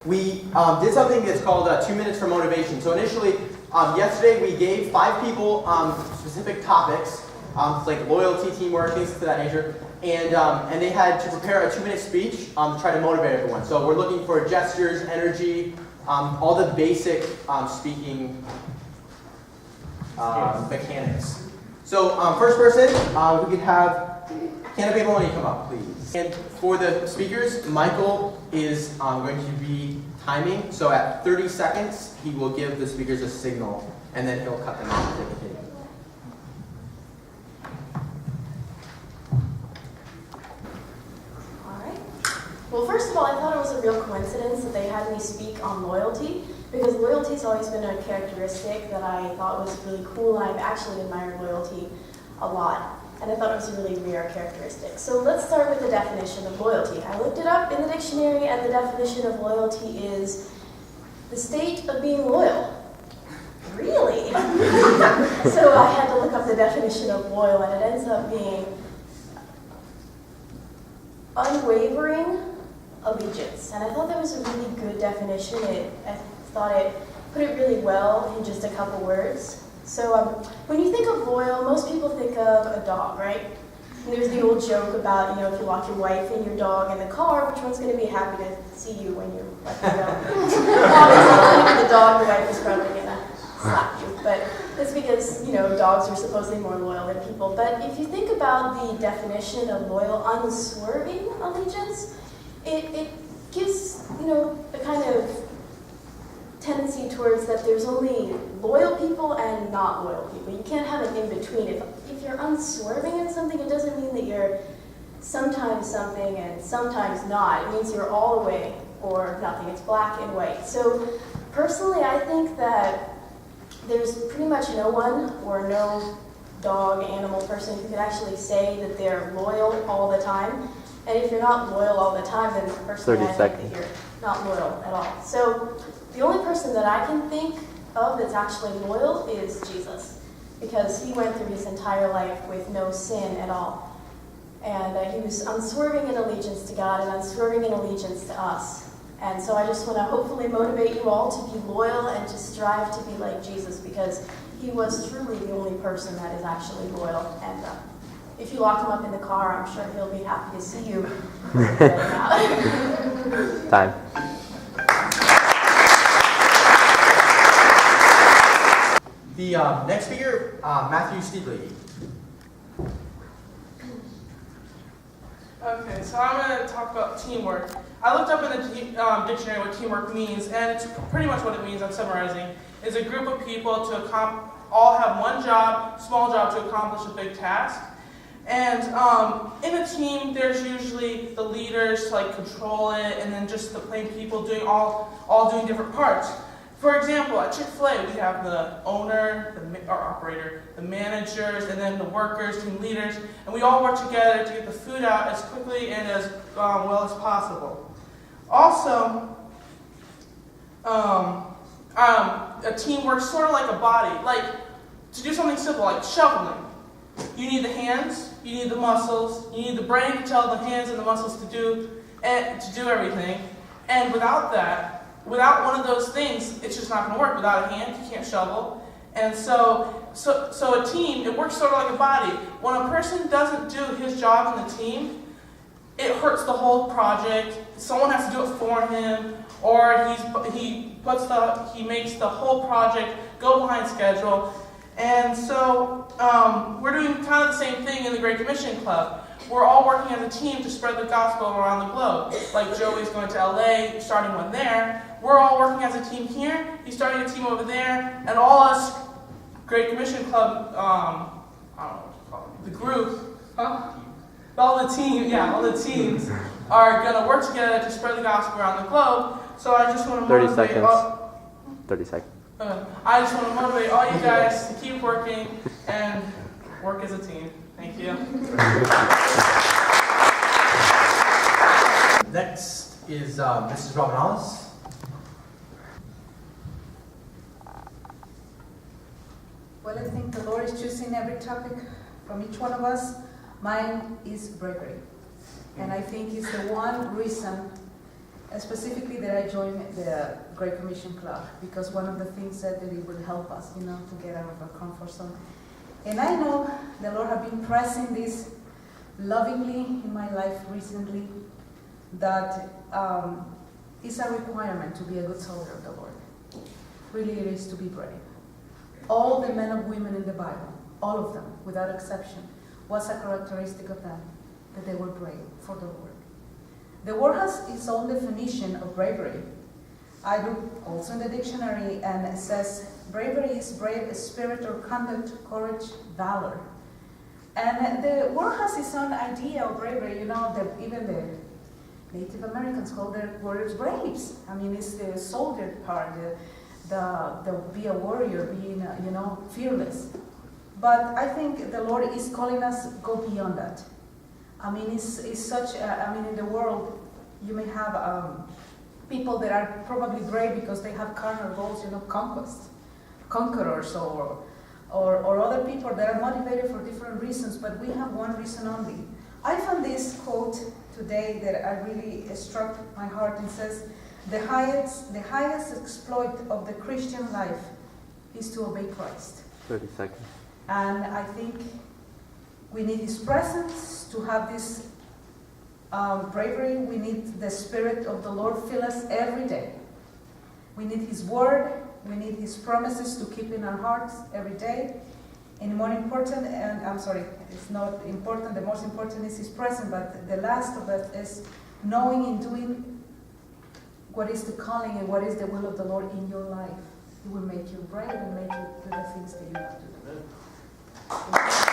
We did something that's called 2 minutes for motivation. So initially, yesterday we gave 5 people specific topics, like loyalty, teamwork, things to that nature, and they had to prepare a 2-minute speech to try to motivate everyone. So we're looking for gestures, energy, all the basic speaking mechanics. So first person, we could have Canopy Maloney come up, please. And for the speakers, Michael is going to be timing. So at 30 seconds, he will give the speakers a signal, and then he'll cut them off if they continue. All right. Well, first of all, I thought it was a real coincidence that they had me speak on loyalty, because loyalty has always been a characteristic that I thought was really cool, and I've actually admired loyalty a lot. And I thought it was a really rare characteristic. So let's start with the definition of loyalty. I looked it up in the dictionary, and the definition of loyalty is the state of being loyal. Really? So I had to look up the definition of loyal, and it ends up being unwavering allegiance. And I thought that was a really good definition. I thought it put it really well in just a couple words. So when you think of loyal, most people think of a dog, right? And there's the old joke about, if you lock your wife and your dog in the car, which one's going to be happy to see you when you let them go? Obviously, the dog, the wife is probably going to slap you. But it's because, dogs are supposedly more loyal than people. But if you think about the definition of loyal, unswerving allegiance, it gives, a kind of tendency towards that there's only loyal people and not loyal people. You can't have an in-between. If you're unswerving in something, it doesn't mean that you're sometimes something and sometimes not. It means you're all the way or nothing. It's black and white. So personally, I think that there's pretty much no one or no dog, animal, person who can actually say that they're loyal all the time. And if you're not loyal all the time, then personally I think that you're not loyal at all. So the only person that I can think of that's actually loyal is Jesus, because he went through his entire life with no sin at all. And he was unswerving in allegiance to God and unswerving in allegiance to us. And so I just want to hopefully motivate you all to be loyal and to strive to be like Jesus, because he was truly the only person that is actually loyal. And if you lock him up in the car, I'm sure he'll be happy to see you. Time. The next speaker, Matthew Steedley. Okay, so I'm going to talk about teamwork. I looked up in the dictionary what teamwork means, and it's pretty much what it means. I'm summarizing. It's a group of people to all have one job, small job, to accomplish a big task. And in a team, there's usually the leaders to control it, and then just the plain people doing all doing different parts. For example, at Chick-fil-A, we have the owner, our operator, the managers, and then the workers, team leaders, and we all work together to get the food out as quickly and as well as possible. Also, a team works sort of like a body. Like, to do something simple, like shoveling, you need the hands, you need the muscles, you need the brain to tell the hands and the muscles to do everything. And without one of those things, it's just not going to work. Without a hand, you can't shovel. And so a team, it works sort of like a body. When a person doesn't do his job in the team, it hurts the whole project. Someone has to do it for him, or he makes the whole project go behind schedule. And so we're doing kind of the same thing in the Great Commission Club. We're all working as a team to spread the gospel around the globe. Like Joey's going to LA, starting one there. We're all working as a team here. He's starting a team over there. And all us Great Commission Club, I don't know what you call it, the group, all the teams are going to work together to spread the gospel around the globe. So I just want to 30 motivate seconds. 30 seconds. I just want to motivate all you guys to keep working and work as a team. Thank you. Next is Mrs. Robinales. Well, I think the Lord is choosing every topic from each one of us. Mine is bravery. And I think it's the one reason specifically that I joined the Great Commission Club, because one of the things said that it would help us, to get out of our comfort zone. And I know the Lord has been pressing this lovingly in my life recently, that it's a requirement to be a good soldier of the Lord. Really, it is to be brave. All the men and women in the Bible, all of them, without exception, what's a characteristic of them? That they were brave for the Lord. The word has its own definition of bravery. I look also in the dictionary, and it says bravery is brave spirit or conduct, courage, valor. And the word has its own idea of bravery. Even the Native Americans call their warriors braves. I mean, it's the soldier part, the be a warrior, being fearless. But I think the Lord is calling us go beyond that. I mean, it's such. In the world, you may have people that are probably brave because they have carnal goals, conquerors, or other people that are motivated for different reasons. But we have one reason only. I found this quote today that I really struck my heart. It says, "The highest exploit of the Christian life is to obey Christ." 30 seconds. And I think we need His presence to have this bravery. We need the Spirit of the Lord fill us every day. We need His Word. We need His promises to keep in our hearts every day. And more important, it's not important, the most important is His presence, but the last of it is knowing and doing what is the calling and what is the will of the Lord in your life. It will make you brave and make you do the things that you have to do.